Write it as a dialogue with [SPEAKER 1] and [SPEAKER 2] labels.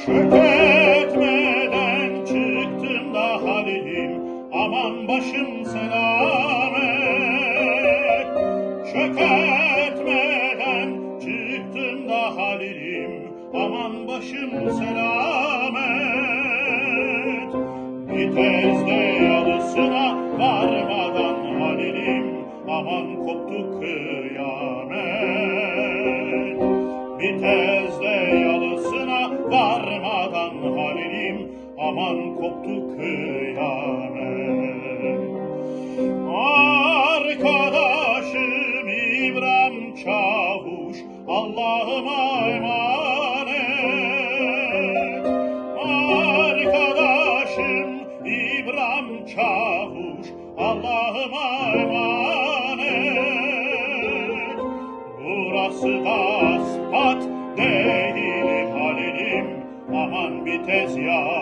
[SPEAKER 1] Çöketmeden çıktım da Halil'im, aman başım selamet. Çöketmeden çıktım da Halil'im, aman başım selamet. Vitezde yalısına varmadan Halil'im, aman koptu kıyamet. Vitezde yalısına varmadan Halil'im, aman koptu kıyamet. Arkadaşım İbrahim Çavuş, Allah'ıma emanet. Arkadaşım İbrahim Çavuş, Allah'ıma emanet. Burası da ispat değil Halil'im, aman bir tez ya